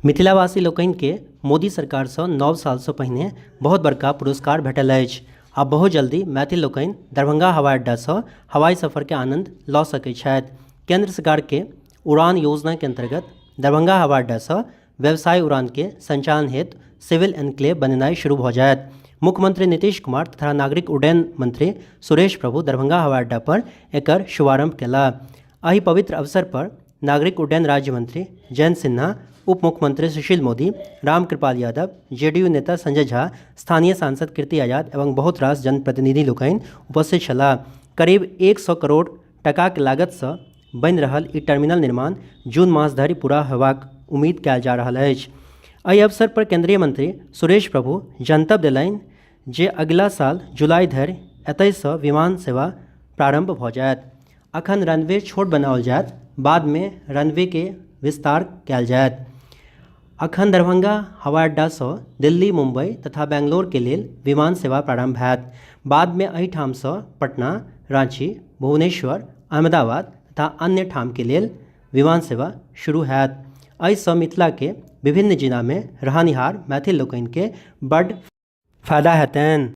मिथिलावासी लोकनि के मोदी सरकार सँ 9 साल सँ पहिने बहुत बड़का पुरस्कार भेटल अछि। आब बहुत जल्दी मैथिल लोकनि दरभंगा हवाई अड्डा सँ हवाई सफर के आनंद लऽ सकैत छथि। केंद्र सरकार के उड़ान योजना के अंतर्गत दरभंगा हवाई अड्डा सँ व्यवसाय उड़ान के संचालन हेतु सिविल एन्क्लेव बनेनाइ शुरू भऽ जायत। मुख्यमंत्री नीतीश कुमार तथा नागरिक उड्डयन मंत्री सुरेश प्रभु दरभंगा हवाई अड्डा पर एकर शुभारंभ केला। एहि पवित्र अवसर पर नागरिक उड्डयन राज्य मंत्री जयंत सिन्हा, उप मुख्यमंत्री सुशील मोदी, रामकृपाल यादव, जेडीयू नेता संजय झा, स्थानीय सांसद कीर्ति आजाद एवं बहुत रास जनप्रतिनिधि लोकनि उपस्थित छलाह। करीब 100 करोड़ टकाक लागत सँ बनि रहल ई टर्मिनल निर्माण जून मास धरि पूरा हेबाक उम्मीद कयल जा रहल अछि। एहि अवसर पर केंद्रीय मंत्री सुरेश प्रभु जनतब देलनि जे अगिला साल जुलाई धरि एतय सँ विमान सेवा प्रारंभ भऽ जायत। अखन रनवे छोट बनाओल जायत, बाद में रनवे के विस्तार कयल जायत। अखन दरभंगा हवाई अड्डा सँ दिल्ली, मुंबई तथा बेंगलोर के लेल विमान सेवा प्रारंभ हैत। बाद में एहि ठाम सँ पटना, रांची, भुवनेश्वर, अहमदाबाद तथा अन्य ठाम के लेल विमान सेवा शुरू हैत। एहि सँ मिथिला के विभिन्न जिला में रहनिहार मैथिल लोकनि के बड्ड फायदा हेतनि।